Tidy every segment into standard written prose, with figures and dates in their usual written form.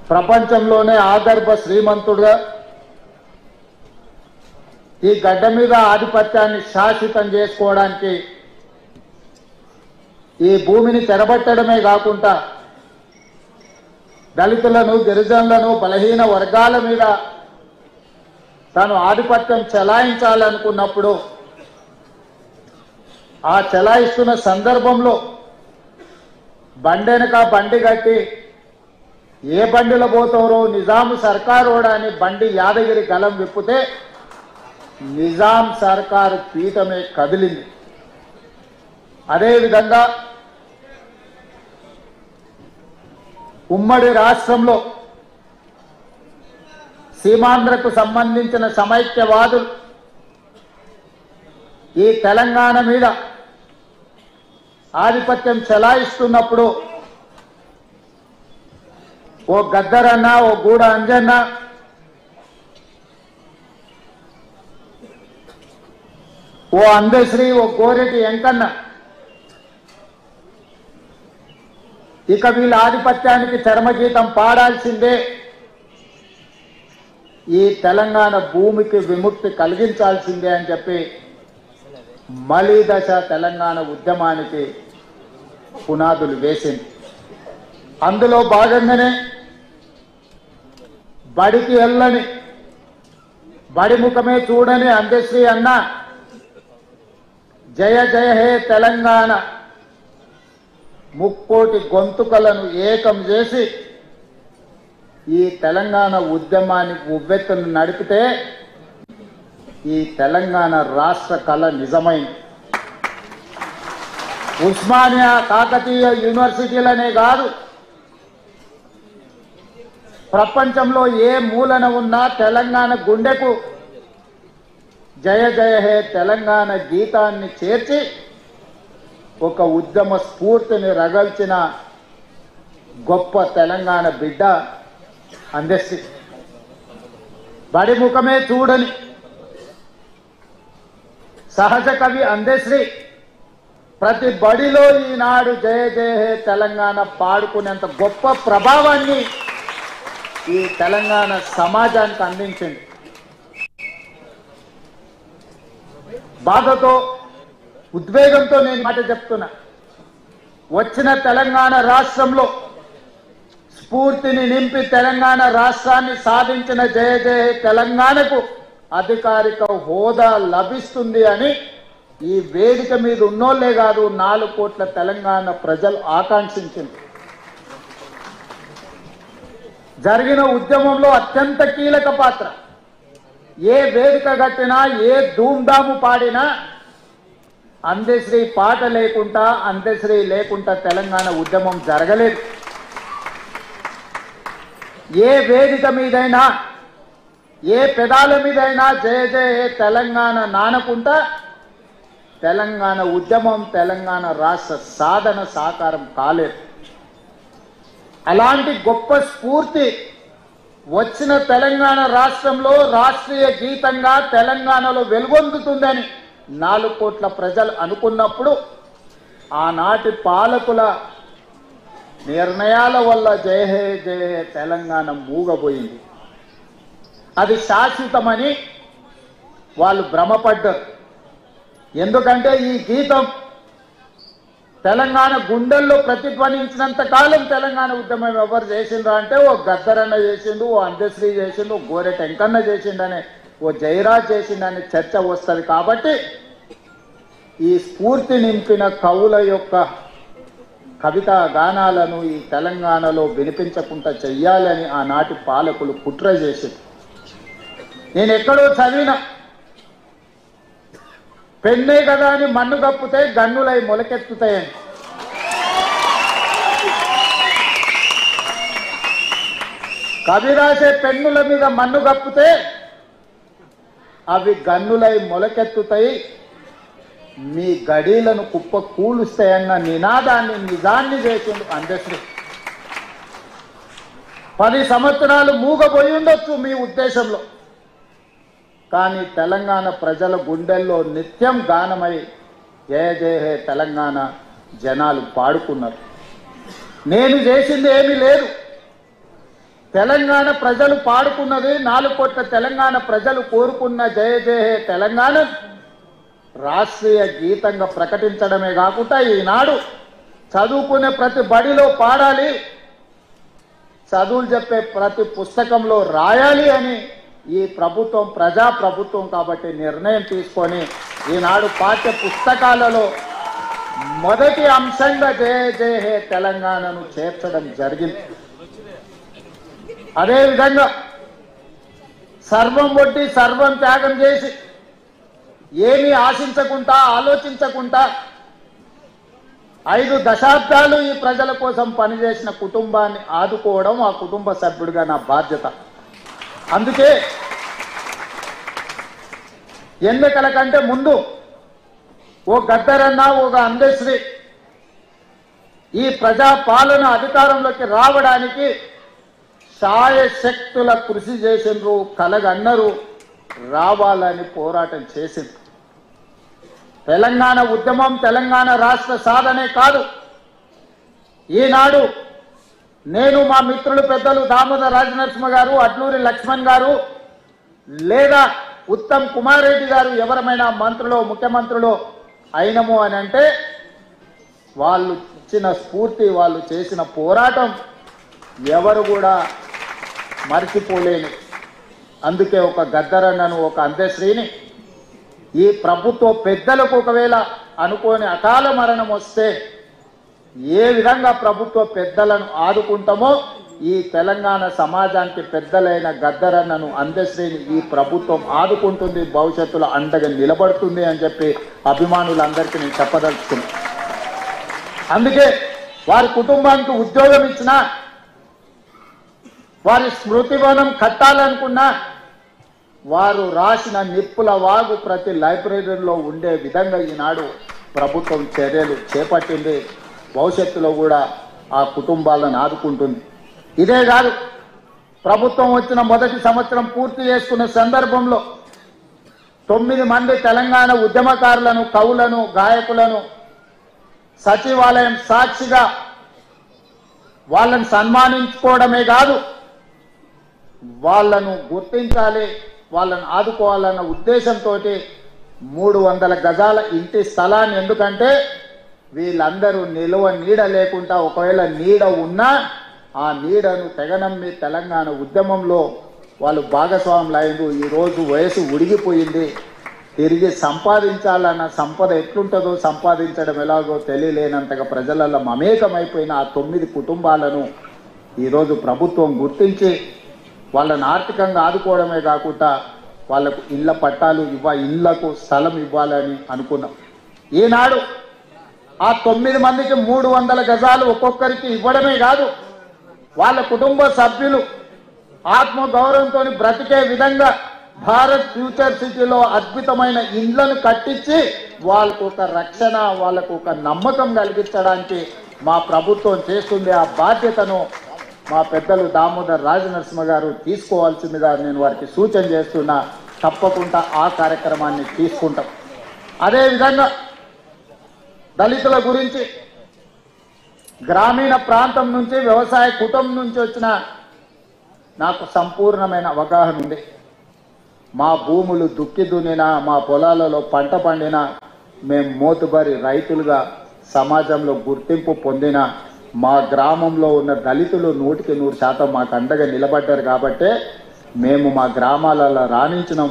ప్రపంచంలోనే ఆగర్భ శ్రీమంతుడుగా ఈ గడ్డ మీద ఆధిపత్యాన్ని శాశ్వతం చేసుకోవడానికి ఈ భూమిని చెరబట్టడమే కాకుండా దళితులను గిరిజనులను బలహీన వర్గాల మీద తాను ఆధిపత్యం చెలాయించాలనుకున్నప్పుడు ఆ చెలాయిస్తున్న సందర్భంలో బండెనక బండి కట్టి ఏ బండిలో పోతారో నిజాము సర్కారోడా అని బండి యాదగిరి గలం విప్పితే నిజాం సర్కారు పీఠమే కదిలింది. అదేవిధంగా ఉమ్మడి రాష్ట్రంలో సీమాంధ్రకు సంబంధించిన సమైక్యవాదులు ఈ తెలంగాణ మీద ఆధిపత్యం చెలాయిస్తున్నప్పుడు ఓ గద్దరన్న, ఓ గూడ అంజన్న, ఓ అందశ్రీ, ఓ గోరెటి వెంకన్న ఇక వీళ్ళ ఆధిపత్యానికి చర్మగీతం పాడాల్సిందే, ఈ తెలంగాణ భూమికి విముక్తి కలిగించాల్సిందే అని చెప్పి మలి దశ తెలంగాణ ఉద్యమానికి పునాదులు వేసింది. అందులో భాగంగానే బడికి వెళ్ళని, బడి ముఖమే చూడని అందశ్రీ అన్న జయ జయ హే తెలంగాణ ముక్కోటి గొంతుకలను ఏకం చేసి ఈ తెలంగాణ ఉద్యమాన్ని ఉవ్వెత్తును నడిపితే ఈ తెలంగాణ రాష్ట్ర కళ నిజమైంది. ఉస్మానియా, కాకతీయ యూనివర్సిటీలనే కాదు, ప్రపంచంలో ఏ మూలన ఉన్నా తెలంగాణ గుండెకు జయ జయ హే తెలంగాణ గీతాన్ని చేర్చి ఒక ఉద్యమ స్ఫూర్తిని రగల్చిన గొప్ప తెలంగాణ బిడ్డ అందశ్రీ. బడి ముఖమే చూడని సహజ కవి అందశ్రీ ప్రతి బడిలో ఈనాడు జయ జయ హే తెలంగాణ పాడుకునేంత గొప్ప ప్రభావాన్ని ఈ తెలంగాణ సమాజానికి అందించింది. బాధతో, ఉద్వేగంతో నేను మాట చెప్తున్నా, వచ్చిన తెలంగాణ రాష్ట్రంలో స్ఫూర్తిని నింపి తెలంగాణ రాష్ట్రాన్ని సాధించిన జయ జయ తెలంగాణకు అధికారిక హోదా లభిస్తుంది అని ఈ వేదిక మీద ఉన్నోళ్లే కాదు 4 కోట్ల తెలంగాణ ప్రజలు ఆకాంక్షించింది. జరిగిన ఉద్యమంలో అత్యంత కీలక పాత్ర, ఏ వేదిక కట్టినా, ఏ ధూమ్ధాము పాడినా అందశ్రీ పాట లేకుండా, అందశ్రీ లేకుండా తెలంగాణ ఉద్యమం జరగలేదు. ఏ వేదిక మీదైనా, ఏ పెదాల మీదైనా జయ జయ తెలంగాణ నానకుంటా తెలంగాణ ఉద్యమం, తెలంగాణ రాష్ట్ర సాధన సాకారం కాలేదు. అలాంటి గొప్ప స్ఫూర్తి వచ్చిన తెలంగాణ రాష్ట్రంలో రాష్ట్రీయ గీతంగా తెలంగాణలో వెలుగొందుతుందని 4 కోట్ల ప్రజలు అనుకున్నప్పుడు ఆనాటి పాలకుల నిర్ణయాల వల్ల జయ హే జయ హే తెలంగాణ మూగబోయింది. అది శాశ్వతమని వాళ్ళు భ్రమపడ్డారు. ఎందుకంటే ఈ గీతం తెలంగాణ గుండెల్లో ప్రతిధ్వనించినంత కాలం తెలంగాణ ఉద్యమం ఎవరు చేసిండ్రు అంటే ఓ గద్దరన్న చేసిండు, ఓ అందశ్రీ చేసిండు, ఓ గోరెట వెంకన్న చేసిండనే, ఓ జయరాజ్ చేసిండనే చర్చ వస్తుంది. కాబట్టి ఈ స్ఫూర్తి నింపిన కవుల యొక్క కవితా గానాలను ఈ తెలంగాణలో వినిపించకుండా చెయ్యాలని ఆనాటి పాలకులు కుట్ర చేసింది. నేను ఎక్కడో చదివిన, పెన్నే కదా అని మన్ను కప్పితే గన్నులై మొలకెత్తుతాయని. కవి రాసే పెన్నుల మీద మన్ను కప్పితే అవి గన్నులై మొలకెత్తుతాయి, మీ గడీలను కుప్ప కూలుస్తాయన్న నినాదాన్ని, నిజాన్ని చేసిండు అందశ్రీ. 10 సంవత్సరాలు మూగబోయి ఉండొచ్చు మీ ఉద్దేశంలో, కానీ తెలంగాణ ప్రజల గుండెల్లో నిత్యం గానమై జయ జయ హే తెలంగాణ జనాలు పాడుకున్నారు. నేను చేసింది ఏమీ లేదు, తెలంగాణ ప్రజలు పాడుకున్నది 4 కోట్ల తెలంగాణ ప్రజలు కోరుకున్న జయ జయ హే తెలంగాణ రాష్ట్రీయ గీతంగా ప్రకటించడమే కాకుండా ఈనాడు చదువుకునే ప్రతి బడిలో పాడాలి, చదువులు చెప్పే ప్రతి పుస్తకంలో రాయాలి అని ఈ ప్రభుత్వం ప్రజా ప్రభుత్వం కాబట్టి నిర్ణయం తీసుకొని ఈనాడు పాఠ్య పుస్తకాలలో మొదటి అంశంగా జయ జయ హే తెలంగాణను చేర్చడం జరిగింది. అదేవిధంగా సర్వం ఒడ్డి సర్వం త్యాగం చేసి ఏమీ ఆశించకుండా ఆలోచించకుండా 5 దశాబ్దాలు ఈ ప్రజల కోసం పనిచేసిన కుటుంబాన్ని ఆదుకోవడం ఆ కుటుంబ సభ్యుడిగా నా బాధ్యత. అందుకే ఎన్నికల కంటే ముందు ఓ గద్దరన్న ఒక అందశ్రీ ఈ ప్రజా పాలన అధికారంలోకి రావడానికి శాయశక్తుల కృషి చేసిండ్రు, కలగన్నరు, రావాలని పోరాటం చేసింది. తెలంగాణ ఉద్యమం తెలంగాణ రాష్ట్ర సాధనే కాదు. ఈనాడు నేను మా మిత్రులు పెద్దలు దామోదర్ రాజనరసింహ గారు, అట్లూరి లక్ష్మణ్ గారు లేదా ఉత్తమ్ కుమార్ రెడ్డి గారు ఎవరమైనా మంత్రులు ముఖ్యమంత్రులు అయినము అని అంటే వాళ్ళు ఇచ్చిన స్ఫూర్తి, వాళ్ళు చేసిన పోరాటం ఎవరు కూడా మర్చిపోలేని. అందుకే ఒక గద్దరన్నను ఒక అందశ్రీని ఈ ప్రభుత్వ పెద్దలకు ఒకవేళ అనుకోని అకాల మరణం వస్తే ఏ విధంగా ప్రభుత్వ పెద్దలను ఆదుకుంటామో ఈ తెలంగాణ సమాజానికి పెద్దలైన గద్దరన్నను అందశ్రీని ఈ ప్రభుత్వం ఆదుకుంటుంది, భవిష్యత్తులో అండగా నిలబడుతుంది అని చెప్పి అభిమానులందరికీ నేను చెప్పదలుచుకున్నాను. అందుకే వారి కుటుంబానికి ఉద్యోగం ఇచ్చినా, వారి స్మృతివనం కట్టాలనుకున్నా వారు రాసిన నిప్పుల వాగు ప్రతి లైబ్రరీలో ఉండే విధంగా ఈనాడు ప్రభుత్వం చర్యలు చేపట్టింది. భవిష్యత్తులో కూడా ఆ కుటుంబాలను ఆదుకుంటుంది. ఇదే కాదు, ప్రభుత్వం వచ్చిన మొదటి సంవత్సరం పూర్తి చేసుకున్న సందర్భంలో 9 మంది తెలంగాణ ఉద్యమకారులను, కవులను, గాయకులను సచివాలయం సాక్షిగా వాళ్ళని సన్మానించుకోవడమే కాదు, వాళ్ళను గుర్తించాలి, వాళ్ళను ఆదుకోవాలన్న ఉద్దేశంతో 300 గజాల ఇంటి స్థలాన్ని, ఎందుకంటే వీళ్ళందరూ నిలువ నీడ లేకుండా ఒకవేళ నీడ ఉన్నా ఆ నీడను తెగనమ్మి తెలంగాణ ఉద్యమంలో వాళ్ళు భాగస్వాములు అయింది. ఈరోజు వయసు ఉడిగిపోయింది, తిరిగి సంపాదించాలన్న సంపద ఎట్లుంటుందో సంపాదించడం ఎలాగో తెలియలేనంతగా ప్రజలలో మమేకమైపోయిన ఆ 9 కుటుంబాలను ఈరోజు ప్రభుత్వం గుర్తించి వాళ్ళని ఆర్థికంగా ఆదుకోవడమే కాకుండా వాళ్ళకు ఇళ్ల పట్టాలు ఇళ్లకు స్థలం ఇవ్వాలని అనుకున్నాం. ఈనాడు ఆ 9 మందికి 300 గజాలు ఒక్కొక్కరికి ఇవ్వడమే కాదు, వాళ్ళ కుటుంబ సభ్యులు ఆత్మగౌరవంతో బ్రతికే విధంగా భారత్ ఫ్యూచర్ సిటీలో అద్భుతమైన ఇండ్లను కట్టించి వాళ్ళకు ఒక రక్షణ, వాళ్ళకు ఒక నమ్మకం కలిగించడానికి మా ప్రభుత్వం చేస్తుంది. ఆ బాధ్యతను మా పెద్దలు దామోదర్ రాజనరసింహ గారు తీసుకోవాల్సిందిగా నేను వారికి సూచన చేస్తున్నా. తప్పకుండా ఆ కార్యక్రమాన్ని తీసుకుంటాం. అదేవిధంగా దళితుల గురించి గ్రామీణ ప్రాంతం నుంచి వ్యవసాయ కుటుంబం నుంచి వచ్చిన నాకు సంపూర్ణమైన అవగాహన ఉంది. మా భూములు దుక్కి దున్నినా, మా పొలాలలో పంట పండినా, మేము మోతుబరి రైతులుగా సమాజంలో గుర్తింపు పొందిన మా గ్రామంలో ఉన్న దళితులు 100% మాకు అండగా నిలబడ్డారు. కాబట్టే మేము మా గ్రామాలలో రాణించినాం.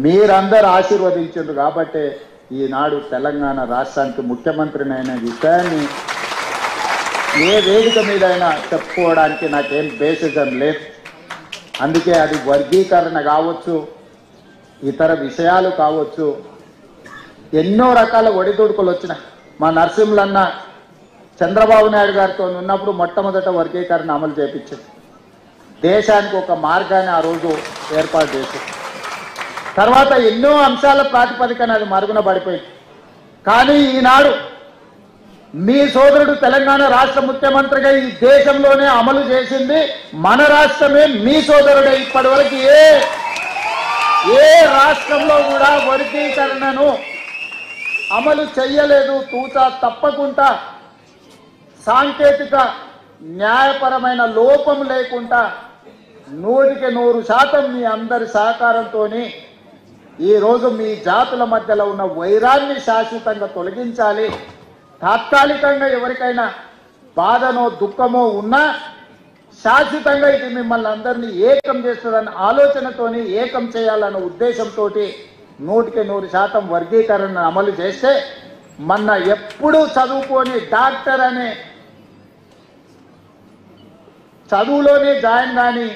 మీరందరూ ఆశీర్వదించారు కాబట్టే ఈనాడు తెలంగాణ రాష్ట్రానికి ముఖ్యమంత్రినైన విషయాన్ని ఏ వేదిక మీదైనా చెప్పుకోవడానికి నాకేం బేసిజం లేదు. అందుకే అది వర్గీకరణ కావచ్చు, ఇతర విషయాలు కావచ్చు, ఎన్నో రకాల ఒడిదుడుకులు వచ్చినాయి. మా నరసింహులన్న చంద్రబాబు నాయుడు గారితో ఉన్నప్పుడు మొట్టమొదట వర్గీకరణ అమలు చేపించింది. దేశానికి ఒక మార్గాన్ని ఆ రోజు ఏర్పాటు చేసింది. తర్వాత ఎన్నో అంశాల ప్రాతిపదికన అది మరుగున పడిపోయింది. కానీ ఈనాడు మీ సోదరుడు తెలంగాణ రాష్ట్ర ముఖ్యమంత్రిగా ఈ దేశంలోనే అమలు చేసింది మన రాష్ట్రమే. మీ సోదరుడే ఇప్పటివరకు ఏ రాష్ట్రంలో కూడా వర్గీకరణను అమలు చెయ్యలేదు. తూచా తప్పకుండా సాంకేతిక న్యాయపరమైన లోపం లేకుండా 100% మీ అందరి సహకారంతోని ఈరోజు మీ జాతుల మధ్యలో ఉన్న వైరాన్ని శాశ్వతంగా తొలగించాలి. తాత్కాలికంగా ఎవరికైనా బాధనో దుఃఖమో ఉన్నా శాశ్వతంగా ఇది మిమ్మల్ని అందరినీ ఏకం చేస్తుందన్న ఆలోచనతోని ఏకం చేయాలన్న ఉద్దేశంతో 100% వర్గీకరణ అమలు చేస్తే మొన్న ఎప్పుడూ చదువుకొని డాక్టర్ అనే చదువులోనే జాయిన్ కాని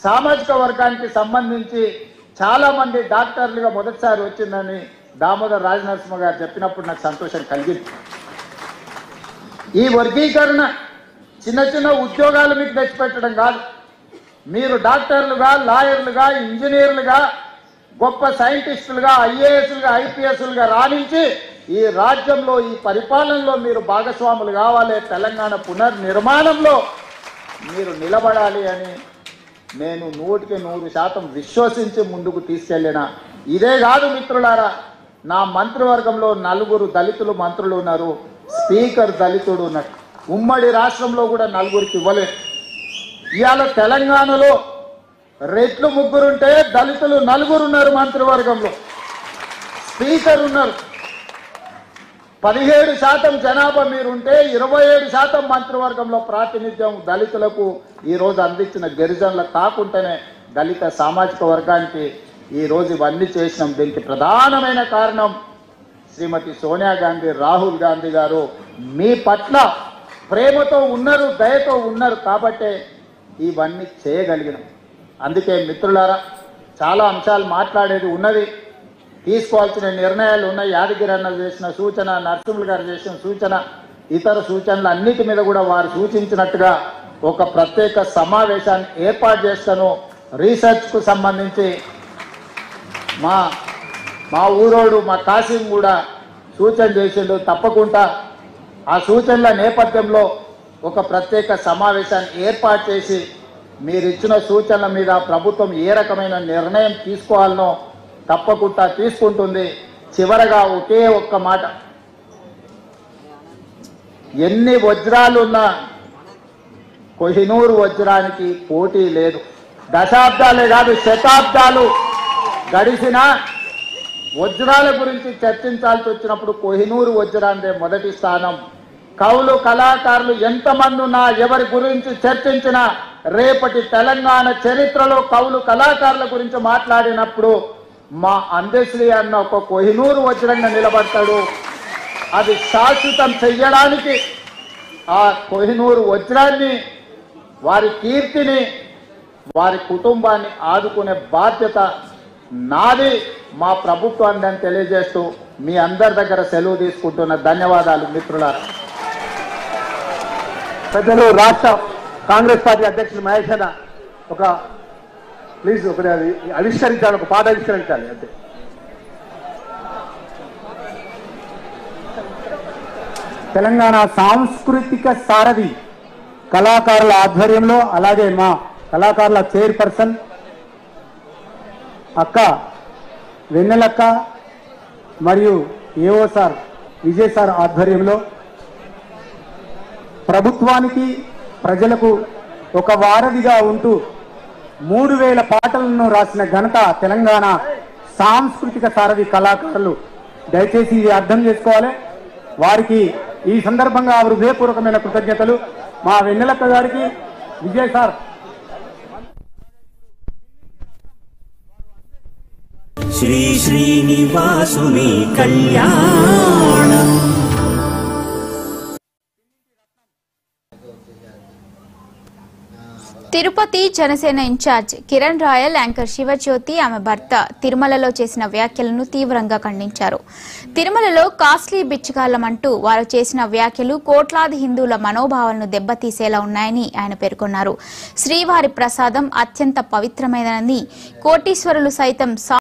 సామాజిక వర్గానికి సంబంధించి చాలా మంది డాక్టర్లుగా మొదటిసారి వచ్చిందని దామోదర్ రాజనరసింహ గారు చెప్పినప్పుడు నాకు సంతోషం కలిగింది. ఈ వర్గీకరణ చిన్న చిన్న ఉద్యోగాలు మీకు తెచ్చిపెట్టడం కాదు. మీరు డాక్టర్లుగా, లాయర్లుగా, ఇంజనీర్లుగా, గొప్ప సైంటిస్టులుగా, ఐఏఎస్లుగా, ఐపీఎస్లుగా రాణించి ఈ రాజ్యంలో, ఈ పరిపాలనలో మీరు భాగస్వాములు కావాలి. తెలంగాణ పునర్నిర్మాణంలో మీరు నిలబడాలి అని నేను 100% విశ్వసించి ముందుకు తీసుకెళ్ళిన. ఇదే కాదు మిత్రులారా, నా మంత్రివర్గంలో 4 దళితులు మంత్రులు ఉన్నారు. స్పీకర్ దళితుడు ఉన్నారు. ఉమ్మడి రాష్ట్రంలో కూడా 4కి ఇవ్వలేదు. ఇవాళ తెలంగాణలో రెట్లు 3 ఉంటే దళితులు 4 ఉన్నారు మంత్రివర్గంలో. స్పీకర్ ఉన్నారు. 17% జనాభా మీరుంటే 27% మంత్రివర్గంలో ప్రాతినిధ్యం దళితులకు ఈరోజు అందించిన గిరిజనులకు కాకుండానే దళిత సామాజిక వర్గానికి ఈరోజు ఇవన్నీ చేసినాం. దీనికి ప్రధానమైన కారణం శ్రీమతి సోనియా గాంధీ, రాహుల్ గాంధీ గారు మీ పట్ల ప్రేమతో ఉన్నారు, దయతో ఉన్నారు కాబట్టే ఇవన్నీ చేయగలిగినాం. అందుకే మిత్రులారా, చాలా అంశాలు మాట్లాడేది ఉన్నది, తీసుకోవాల్సిన నిర్ణయాలు ఉన్నాయి. యాదగిరి అన్న చేసిన సూచన, నరసింహులు గారు చేసిన సూచన, ఇతర సూచనలు అన్నిటి మీద కూడా వారు సూచించినట్టుగా ఒక ప్రత్యేక సమావేశాన్ని ఏర్పాటు చేస్తాను. రీసెర్చ్కు సంబంధించి మా ఊరోడు మా కాసిం కూడా సూచన చేసిండు. తప్పకుండా ఆ సూచనల నేపథ్యంలో ఒక ప్రత్యేక సమావేశాన్ని ఏర్పాటు చేసి మీరు ఇచ్చిన సూచనల మీద ప్రభుత్వం ఏ రకమైన నిర్ణయం తీసుకోవాలనో తప్పకుండా తీసుకుంటుంది. చివరగా ఒకే ఒక్క మాట, ఎన్ని వజ్రాలున్నా కోహినూరు వజ్రానికి పోటీ లేదు. దశాబ్దాలే కాదు శతాబ్దాలు గడిచిన వజ్రాల గురించి చర్చించాల్సి వచ్చినప్పుడు కోహినూరు వజ్రాందే మొదటి స్థానం. కవులు, కళాకారులు ఎంతమంది ఉన్నా, ఎవరి గురించి చర్చించినా, రేపటి తెలంగాణ చరిత్రలో కవులు, కళాకారుల గురించి మాట్లాడినప్పుడు మా అందశ్రీ అన్న ఒక కోహినూరు వజ్రంగా నిలబడతాడు. అది శాశ్వతం చెయ్యడానికి ఆ కోహినూరు వజ్రాన్ని, వారి కీర్తిని, వారి కుటుంబాన్ని ఆదుకునే బాధ్యత నాది, మా ప్రభుత్వాన్ని అని తెలియజేస్తూ మీ అందరి దగ్గర సెలవు తీసుకుంటున్న. ధన్యవాదాలు మిత్రులారా. పెద్దలు రాష్ట్ర కాంగ్రెస్ పార్టీ అధ్యక్షులు మహేష్ అన్న ప్లీజ్ ఒకటి ఆవిష్కరించాలి, ఒక పాట ఆవిష్కరించాలి అంతే. తెలంగాణ సాంస్కృతిక సారథి కళాకారుల ఆధ్వర్యంలో, అలాగే మా కళాకారుల చైర్పర్సన్ అక్క వెన్నెలక్క మరియు ఏఓ సార్ విజయ్ సార్ ఆధ్వర్యంలో ప్రభుత్వానికి, ప్రజలకు ఒక వారధిగా ఉంటూ 3000 పాటలను రాసిన ఘనత తెలంగాణ సాంస్కృతిక సారథి కళాకారులు. దయచేసి ఇది అర్థం చేసుకోవాలి. వారికి ఈ సందర్భంగా హృదయపూర్వకమైన కృతజ్ఞతలు. మా వెన్నెలక్క గారికి, విజయ్ సార్ శ్రీ శ్రీనివాసుని కళ్యాణం. తిరుపతి జనసేన ఇన్ఛార్జ్ కిరణ్ రాయల్, యాంకర్ శివజ్యోతి ఆమె భర్త తిరుమలలో చేసిన వ్యాఖ్యలను తీవ్రంగా ఖండించారు. తిరుమలలో కాస్ట్లీ బిచ్చగాళ్లమంటూ వారు చేసిన వ్యాఖ్యలు కోట్లాది హిందువుల మనోభావాలను దెబ్బతీసేలా ఉన్నాయని ఆయన పేర్కొన్నారు. శ్రీవారి ప్రసాదం అత్యంత పవిత్రమైనదని, కోటీశ్వరులు సైతం